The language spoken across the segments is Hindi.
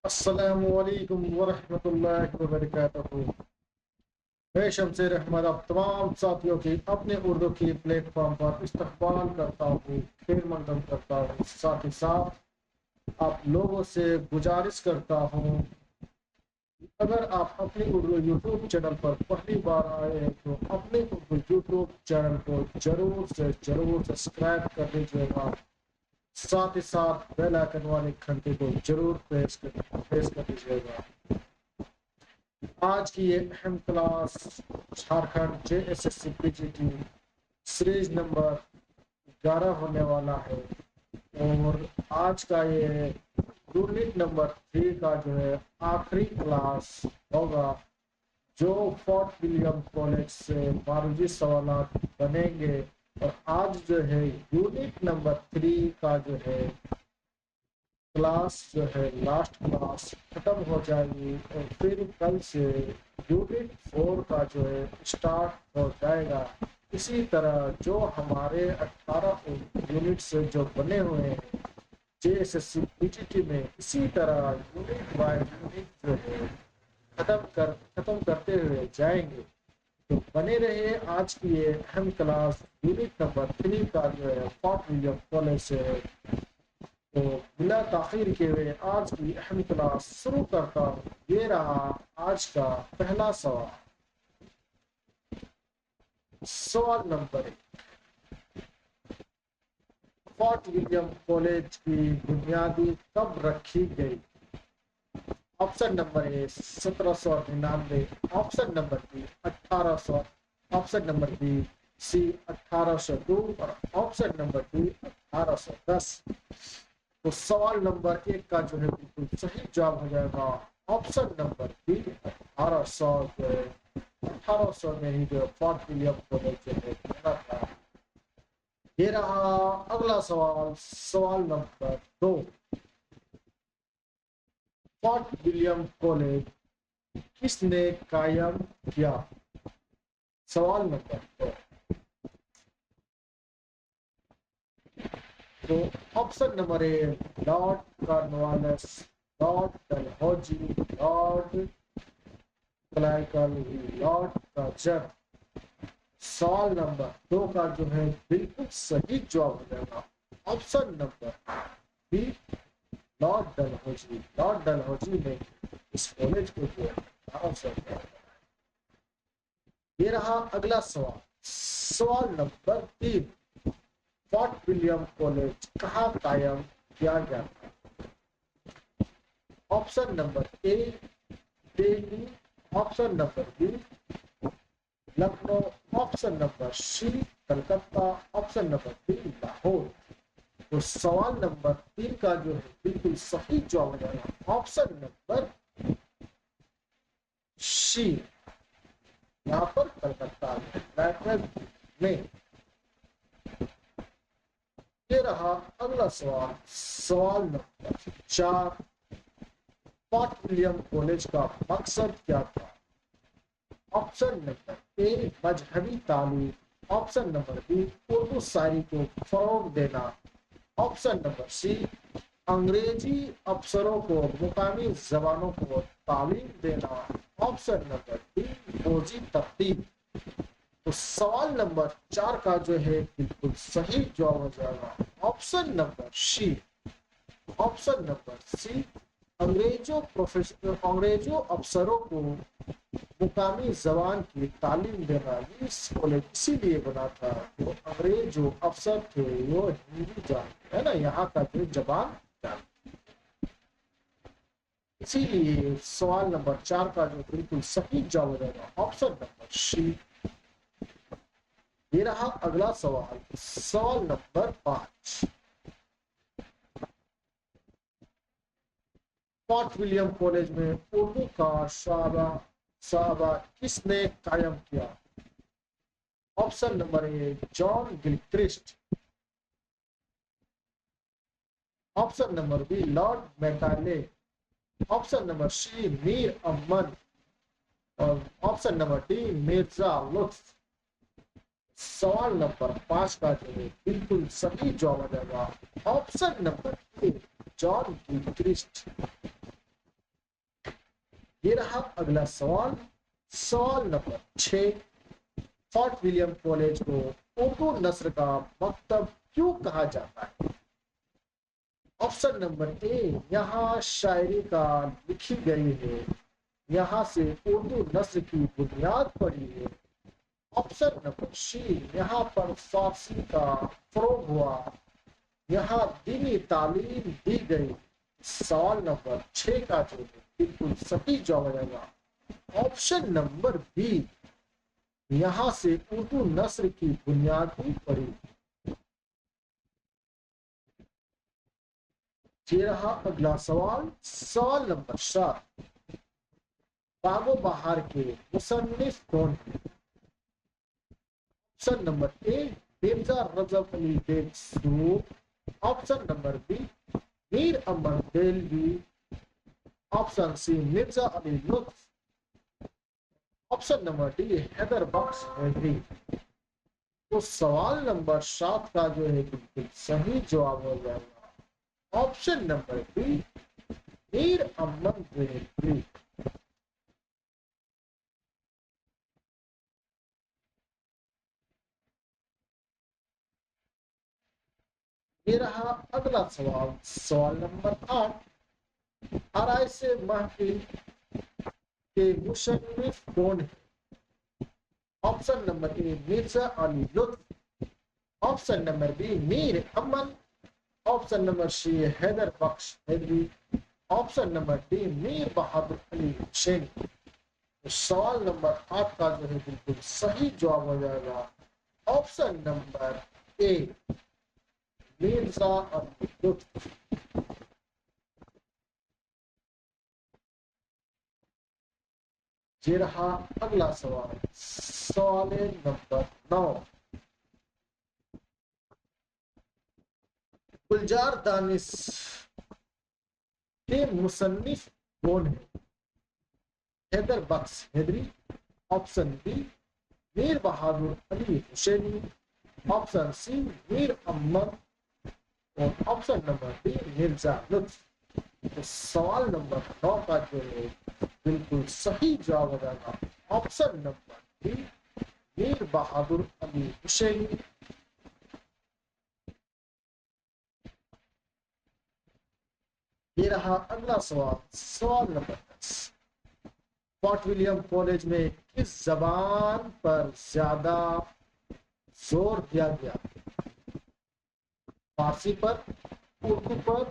अस्सलामुअलैकुम वरहमतुल्लाहि वबरकातुहू। मैं शमशेर अहमद अब तमाम साथियों की अपने उर्दू की प्लेटफॉर्म पर इस्तकबाल करता हूँ, खैर मकदम करता हूँ। साथ ही साथ आप लोगों से गुजारिश करता हूँ, अगर आप अपने उर्दू यूट्यूब चैनल पर पहली बार आए हैं तो अपने उर्दू यूट्यूब चैनल को जरूर से जरूर सब्सक्राइब कर लीजिएगा। साथ ही साथ बेल आइकन वाले घंटे को जरूर प्रेस कर दीजिएगा। आज की ये अहम class Jharkhand JSSC PGT series number 11 होने वाला है और आज का ये यूनिट नंबर 3 का जो है आखिरी क्लास होगा, जो फोर्ट विलियम कॉलेज से 12वीं सवाल बनेंगे। और आज जो है यूनिट नंबर 3 का जो है क्लास जो है लास्ट क्लास खत्म हो जाएगी और फिर कल से यूनिट 4 का जो है स्टार्ट हो जाएगा। इसी तरह जो हमारे 18 यूनिट से जो बने हुए हैं JSSC PGT में, इसी तरह यूनिट बाय यूनिट जो है खत्म करते हुए जाएंगे। तो बने रहिए आज की ये अहम क्लास यूनिट नंबर 3 का जो है फोर्ट विलियम कॉलेज से। तो बिना ताखीर के हुए आज की अहम क्लास शुरू करता हूँ। ये रहा आज का पहला सवाल। सवाल नंबर 1, फोर्ट विलियम कॉलेज की बुनियादी कब रखी गई? Option number A 1799, option number B 1800, option number B C 1802 और ऑप्शन नंबर डी 1810। तो सवाल नंबर 1 का जो है बिल्कुल सही जवाब हो जाएगा ऑप्शन नंबर बी 1800। जो है 1800 में ही जो फोर्ट विलियम कॉलेज जो है बना था। ये रहा अगला सवाल। सवाल नंबर 2, फोर्ट विलियम कॉलेज किसने कायम किया? सवाल नंबर 2। तो option number A Lord Cornwallis, Lord Dalhousie, Lord क्लाइकल, लॉर्ड कर्जन। सवाल नंबर 2 का जो है बिल्कुल सही जवाब हो जाएगा option number B Lord Dalhousie. Lord Dalhousie ने इस कॉलेज को जो है। ये रहा अगला सवाल। सवाल नंबर 3, फोर्ट विलियम कॉलेज कहाँ कायम किया गया था? Option number A Delhi, option number B Lucknow, option number C Calcutta, option number D Lahore. तो सवाल नंबर 3 का जो है बिल्कुल सही जवाब हो जाएगा ऑप्शन नंबर सी, यहाँ पर कलकत्ता में। ये रहा अगला सवाल। सवाल नंबर 4, फोर्ट विलियम कॉलेज का मकसद क्या था? ऑप्शन नंबर ए मजहबी तालीम, ऑप्शन नंबर बी उर्दू शायरी को फरोग देना, ऑप्शन नंबर सी अंग्रेजी अफसरों को मुकामी जबानों को तालीम देना, ऑप्शन नंबर डी फौजी तरतीब। तो सवाल नंबर 4 का जो है बिल्कुल सही जवाब हो जाएगा option number C, option number C अंग्रेजों अफसरों को मुकामी जबान की तालीम देना। इस कॉलेज इसीलिए बना था, वो अंग्रेज जो अफसर थे वो हिंदी जानते है ना, यहाँ का जो जबान जानते। इसीलिए सवाल नंबर 4 का जो बिल्कुल सही जवाब हो जाएगा ऑप्शन नंबर सी। ये रहा अगला सवाल। सवाल नंबर 5, फोर्ट विलियम कॉलेज में उर्दू का शाबा किसने कायम किया? Option number A John Gilchrist, option number B Lord Macaulay, option number C Mir Aman और ऑप्शन नंबर डी मिर्जा लुत्फ। सवाल नंबर 5 का जो है बिल्कुल सही जवाब आ जाएगा option number A John Gilchrist. ये रहा अगला सवाल, सवाल नंबर 6। फोर्ट विलियम कॉलेज को उर्दू नस्र का मकतब क्यों कहा जाता है? ऑप्शन नंबर ए, यहाँ शायरी का लिखी गई है, यहाँ से उर्दू नस्र की बुनियाद पड़ी है। ऑप्शन नंबर सी, यहाँ पर फारसी का फरोग हुआ, यहाँ दीनी तालीम दी गई। सवाल नंबर 6 का जो है बिल्कुल सही जवाब हो जाएगा ऑप्शन नंबर बी, यहाँ से उर्दू नस्र की बुनियाद भी पड़ी। ये रहा अगला सवाल, सवाल नंबर 7। बागो बहार के मुसन्निफ कौन है? Option number A, Mirza Rajab Ali Beg Sood. Option number B, Mir Amman Dehlvi. Option C, Mirza Ali Lutf. Option number D, Haidar Bakhsh Haidari. तो सवाल नंबर 7 का जो है बिल्कुल सही जवाब हो जाएगा option number B, Mir Amman Dehlvi. ये रहा अगला सवाल, सवाल नंबर 8। आराय से महफिल के मुशर्रिफ कौन है? Option number A, Mirza Ali Lutf. Option number B, Mir Aman. Option number C, Haidar Bakhsh Haidari. Option number D, Mir Bahadur Ali Husain. तो सवाल नंबर 8 का जो है बिल्कुल सही जवाब हो जाएगा option number A, Mirza Ali लुत्फ। ये रहा अगला सवाल, सवाल नंबर 9। गुलजार दानिश के मुसन्निफ कौन है? Haidar Bakhsh Haidari. Option B, Mir Bahadur Ali Husaini. Option C, Mir Ahmad. और ऑप्शन नंबर डी, मिर्जा लुत्फ। तो सवाल नंबर 9 का जो है बिल्कुल सही जवाब हो जाएगा option number D, Mir Bahadur Ali Husaini. ये रहा अगला सवाल, सवाल नंबर 10। फोर्ट विलियम कॉलेज में किस जबान पर ज्यादा जोर दिया गया? फारसी पर, उर्दू पर,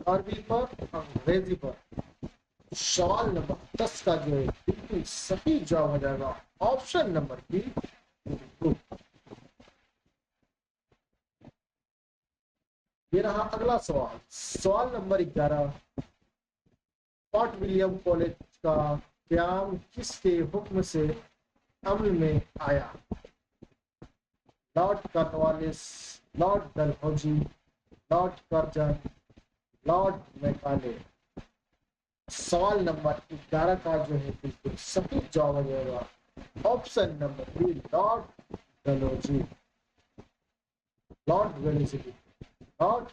अरबी पर, अंग्रेजी पर। सवाल नंबर 10 का जो है बिल्कुल सही जवाब हो जाएगा ऑप्शन नंबर बी, उर्दू। ये रहा अगला सवाल, सवाल नंबर 11। फोर्ट विलियम कॉलेज का क्याम किसके हुक्म से अमल में आया? Lord Cornwallis, Lord Dalhousie, Lord Curzon, Lord Macaulay. सवाल नंबर 11 का जो है बिल्कुल सही जवाब हो जाएगा option number B, Lord Dalhousie, Lord Wellesley, Lord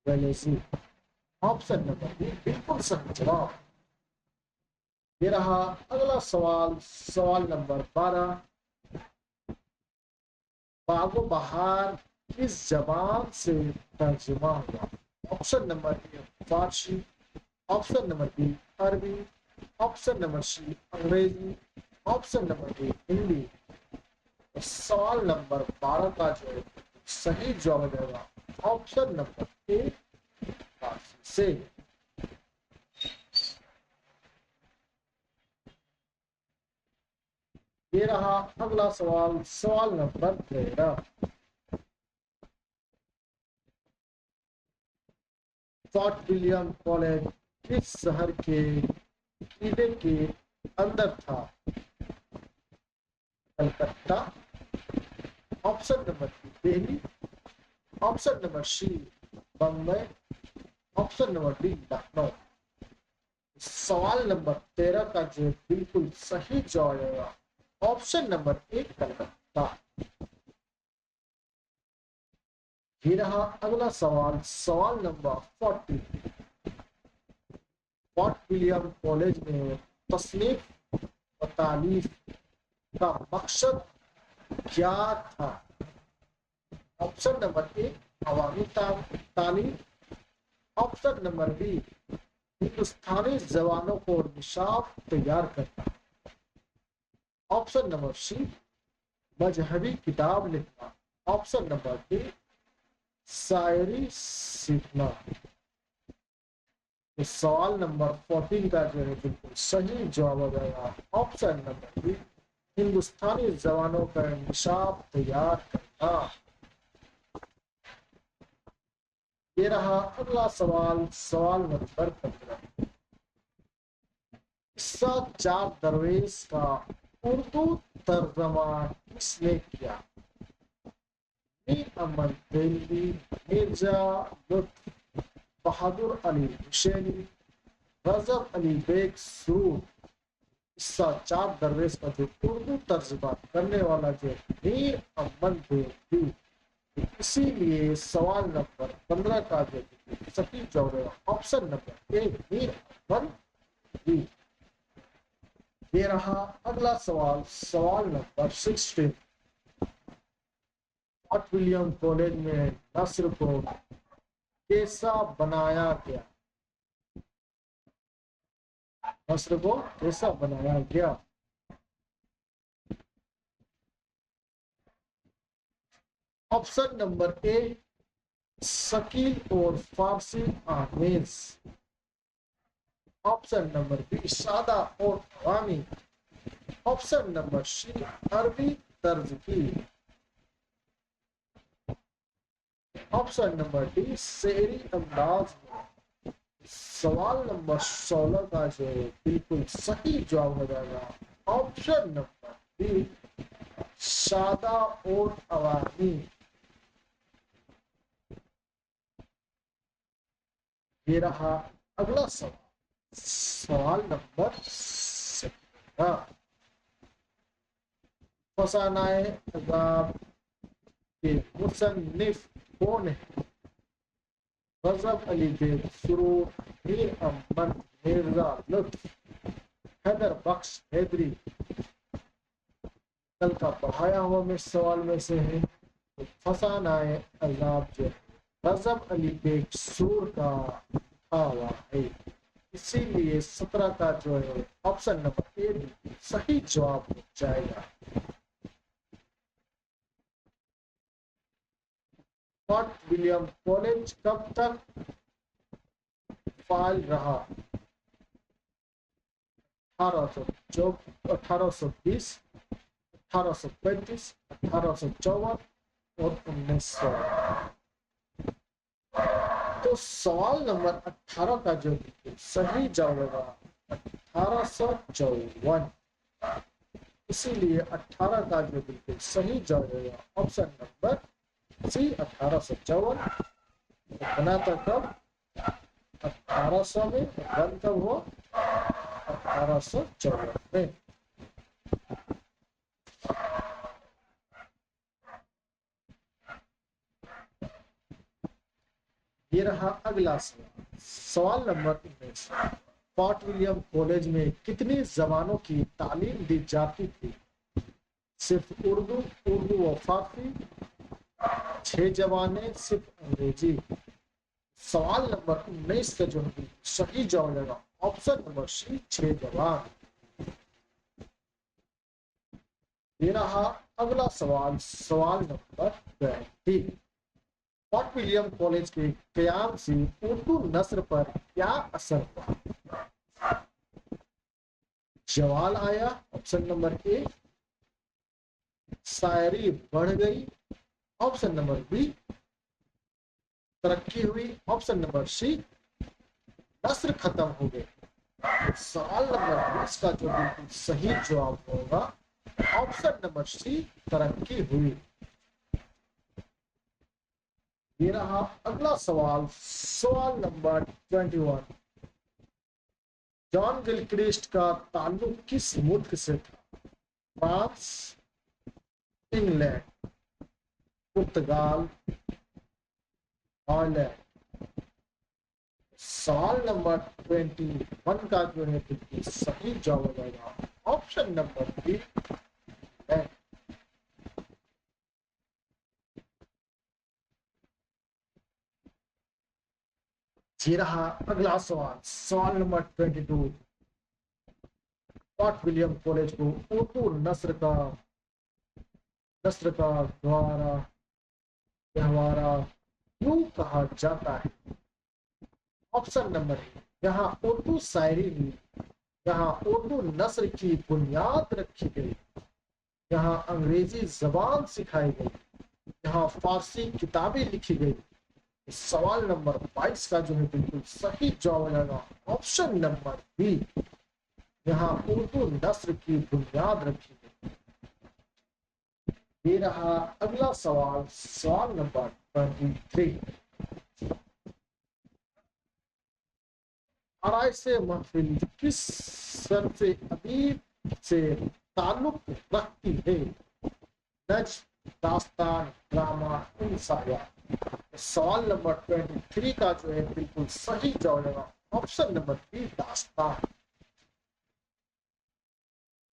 Wellesley. Option number B बिल्कुल सही जवाब। ये रहा अगला सवाल, सवाल नंबर 12। बागो बहार किस जबान से तर्जुमा हुआ? Option number A, Farsi. Option number B, Arabi. Option number C, Angrezi. Option number D, Hindi. सवाल नंबर 12 का जो है सही जवाब हो जाएगा ऑप्शन नंबर ए, फारसी से। ये रहा अगला सवाल, सवाल नंबर 13। फोर्ट विलियम कॉलेज किस शहर के किले के अंदर था? Calcutta. Option number B, Delhi. Option number C, Bombay. Option number D, Lucknow. सवाल नंबर 13 का जो बिल्कुल सही जवाब है ऑप्शन नंबर ए, कलकत्ता। ये रहा अगला सवाल, सवाल नंबर 40। फोर्ट विलियम कॉलेज में तसनीफ व तालीफ का मकसद क्या था? ऑप्शन नंबर ए अवामी तालीम, ऑप्शन नंबर बी हिंदुस्तानी जवानों को निशाब तैयार करना, ऑप्शन नंबर सी मजहबी किताब लिखना, ऑप्शन नंबर डी शायरी सीखना। तो सवाल नंबर 14 का जो है बिल्कुल सही जवाब हो जाएगा ऑप्शन नंबर बी हिंदुस्तानी जवानों का निशाब तैयार करना। ये रहा अगला सवाल, सवाल नंबर 15। किस्सा चार दरवेश का उर्दू तर्जमा किसने किया? मीर अहमद दिल्ली, मिर्जा लुत्फ, बहादुर अली हुसैनी, रजब अली बेग सुरूर। किस्सा चार दरवेश का जो उर्दू तर्जमा करने वाला जो मीर अहमद दिल्ली, इसीलिए सवाल नंबर 15 का जो सही जवाब है option number A Mir Ahmad Delhi. ये रहा अगला सवाल, सवाल नंबर 16। फॉर्ट विलियम कॉलेज में नस्र को कैसा बनाया गया? नस्र को कैसा बनाया गया? ऑप्शन नंबर ए शकील और फारसी आमेज, ऑप्शन नंबर बी सादा और अवामी, ऑप्शन नंबर सी अरबी तर्ज की, ऑप्शन नंबर डी शेरी अंदाज में। सवाल नंबर 16 का जो बिल्कुल सही जवाब हो जाएगा ऑप्शन नंबर बी सादा और अवामी। ये रहा अगला सवाल, सवाल नंबर 17। फसानाए अज़ाब के मुसन्निफ कौन है? रजब अली बेग सुरूर, मीर अहमद, मिर्जा लुत्फ, हैदर बख्श हैदरी। कल का पढ़ाया हुआ में सवाल में से है तो फसानाए अज़ाब जो रजब अली बेग सुरूर का लिखा हुआ है, इसीलिए 17 का जो है ऑप्शन नंबर ए सही जवाब हो जाएगा। फॉर्ट विलियम कॉलेज कब तक फाइल रहा? 1820, 1835, 1854 और 1900। तो सवाल नंबर 18 का जो सही जवाब होगा 1854, इसीलिए 18 का जो बिल्कुल सही जवाब होगा ऑप्शन नंबर सी 1854। बना था कब? 1800 में, बंद कब हुआ? 1854 में। ये रहा अगला सवाल, सवाल नंबर 19। फॉर्ट विलियम कॉलेज में कितनी जबानों की तालीम दी जाती थी? सिर्फ उर्दू, उर्दू व फारसी, 6 जबानें, सिर्फ अंग्रेजी। सवाल नंबर 19 का जो सही जवाब होगा ऑप्शन नंबर सी 6 जबान। ये रहा अगला सवाल, सवाल नंबर 20। फॉर्ट विलियम कॉलेज के कयाम से उर्दू नस्र पर क्या असर हुआ? जवाल आया, ऑप्शन नंबर ए शायरी बढ़ गई, ऑप्शन नंबर बी तरक्की हुई, ऑप्शन नंबर सी नस्र खत्म हो गए। सवाल नंबर 20 का जो बिल्कुल सही जवाब होगा ऑप्शन नंबर सी तरक्की हुई। ये रहा अगला सवाल, सवाल नंबर 21। जॉन गिलक्रिस्ट का ताल्लुक किस मुल्क से था? फ्रांस, इंग्लैंड, पुर्तगाल, हॉलैंड। सवाल नंबर 21 का जो है बिल्कुल सही जवाब हो जाएगा ऑप्शन नंबर बी है। ये रहा अगला सवाल, सवाल नंबर 22। फोर्ट विलियम कॉलेज को उर्दू नस्र का द्वारा गहवारा क्यों कहा जाता है? ऑप्शन नंबर ए, यहाँ उर्दू शायरी हुई, यहाँ उर्दू नस्र की बुनियाद रखी गई, यहाँ अंग्रेजी जबान सिखाई गई, यहाँ फारसी किताबें लिखी गई। सवाल नंबर 22 का जो है बिल्कुल सही जवाब हो जाएगा ऑप्शन नंबर बी, यहाँ उर्दू नस्र की बुनियाद रखी गई। ये रहा अगला सवाल, सवाल नंबर 23। आरआई से महफिल किस सन से अदीब से ताल्लुक रखती है? नज्म, दास्तान, ड्रामा, इंसाया। सवाल नंबर 23 का जो है बिल्कुल सही जवाब होगा ऑप्शन नंबर बी, दास्तान।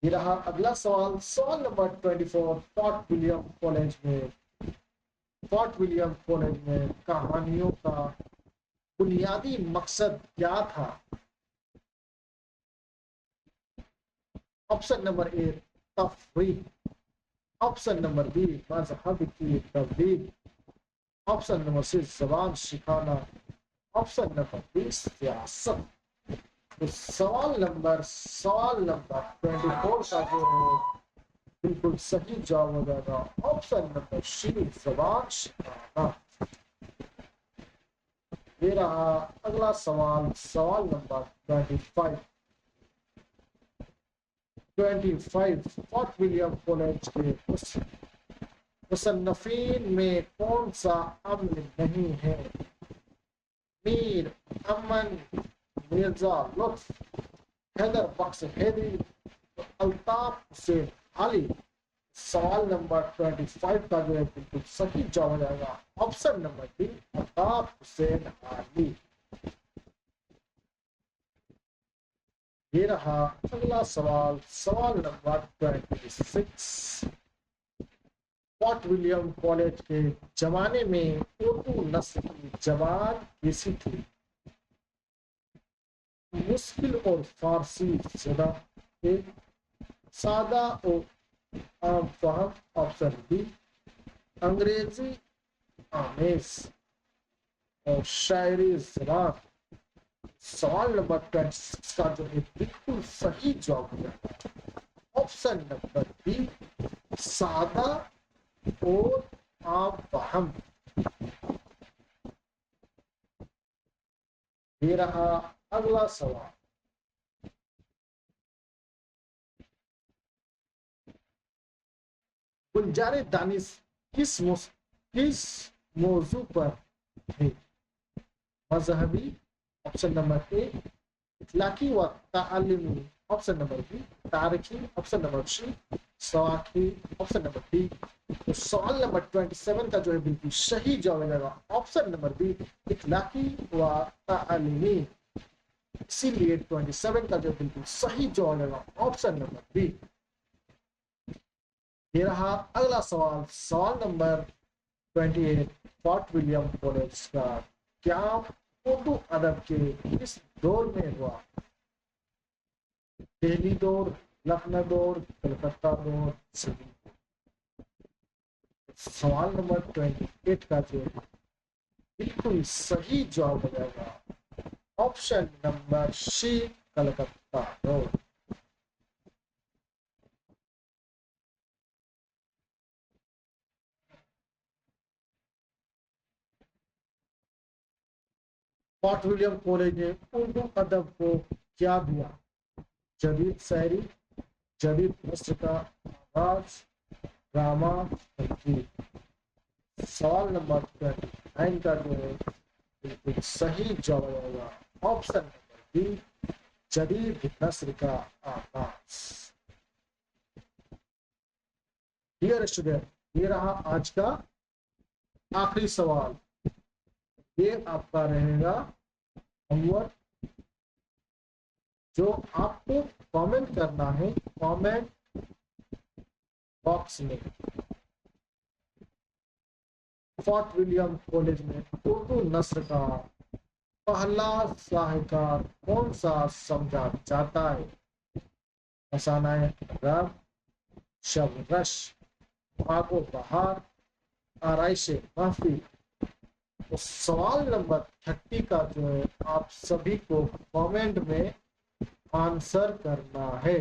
ये रहा अगला सवाल, सवाल नंबर 24। फोर्ट विलियम कॉलेज में कहानियों का बुनियादी मकसद क्या था? ऑप्शन नंबर ए, तफरीह। ऑप्शन नंबर बी, मजहब की तबलीग। ऑप्शन नंबर सी, जबान सिखाना। ऑप्शन नंबर बी, सियासत। तो सवाल नंबर 24 का जो है बिल्कुल सही जवाब हो जाएगा ऑप्शन नंबर सी, जबान सिखाना। ये रहा अगला सवाल, सवाल नंबर 25। फोर्ट विलियम कॉलेज के मुसन्नफीन में कौन सा अम्ल नहीं है? मीर अमन, मिर्जा लुत्फ, हैदर बख्श हैदरी, अल्ताफ हुसैन अली। सवाल नंबर 25 का जो है बिल्कुल सही जवाब हो जाएगा option number B, Altaf Hussain Ali. ये रहा अगला सवाल, सवाल नंबर 26। फोर्ट विलियम कॉलेज के जमाने में उर्दू नस्ल की जबान कैसी थी? मुश्किल और फारसी ज़दा, एक सादा और आम फहम। ऑप्शन बी, अंग्रेजी आमेज और शायरी ज़बान। सवाल नंबर 26 का जो है बिल्कुल सही जवाब हो जाएगा ऑप्शन नंबर बी, सादा और आम फहम। ये रहा अगला सवाल, गुलजार दानिश किस मौजू पर थे? मजहबी। ऑप्शन नंबर ए, इखलाकी व तालीमी। ऑप्शन नंबर बी, तारीखी। ऑप्शन नंबर सी, सवाकी। Option number D. तो सवाल नंबर 27 का जो है बिल्कुल सही जवाब जाएगा ऑप्शन नंबर बी, इखलाकी व तालीमी। इसीलिए 27 का जो बिल्कुल सही जवाब जाएगा ऑप्शन नंबर बी। ये रहा अगला सवाल, सवाल नंबर 28। फोर्ट विलियम कॉलेज का क्या उर्दू अदब के किस दौर में हुआ? दिल्ली दौर, लखनऊ दौर, कलकत्ता दौर, सिंधी। सवाल नंबर 28 का जो बिल्कुल सही जवाब हो जाएगा ऑप्शन नंबर सी, कलकत्ता दौर। फोर्ट विलियम कॉलेज ने उर्दू अदब को क्या दिया? जदीद शायरी, जदीद नस्र का आगाज, ड्रामा, तहकीक। सवाल नंबर 29 का जो है बिल्कुल सही जवाब होगा ऑप्शन नंबर बी, जदीद नस्र का आगाज। डियर स्टूडेंट, ये रहा आज का आखिरी सवाल। ये आपका रहेगा होमवर्क जो आपको कमेंट करना है कमेंट बॉक्स में। फोर्ट विलियम कॉलेज में उर्दू नस्र का पहला साहित्यकार कौन सा समझा जाता है? फसाना रब, शबरश, भागो बहार, आराइश महफिल। तो सवाल नंबर 30 का जो है आप सभी को कमेंट में आंसर करना है।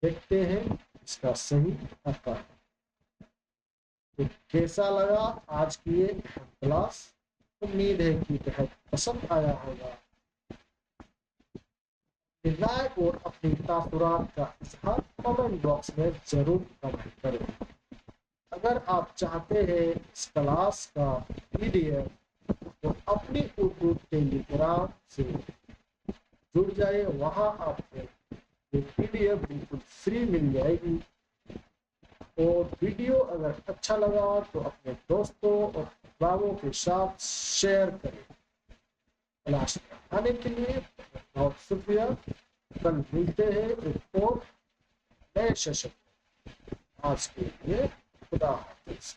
देखते हैं इसका सही उत्तर। तो कैसा लगा आज की ये क्लास? उम्मीद है कि बेहद पसंद आया होगा। राय और अपनी तासुरात का इजहार कमेंट बॉक्स में जरूर कमेंट करें। अगर आप चाहते हैं इस क्लास का पीडीएफ तो अपनी उर्दू टेलीग्राम से जुड़ जाए। वहां आपको ये पीडीएफ बिल्कुल फ्री मिल जाएगी। और वीडियो अगर अच्छा लगा तो अपने दोस्तों और अहबाबों के साथ शेयर करें। क्लास में आने के लिए बहुत शुक्रिया। कल मिलते हैं एक और नए सेशन। आज के लिए खुदा हाफिज।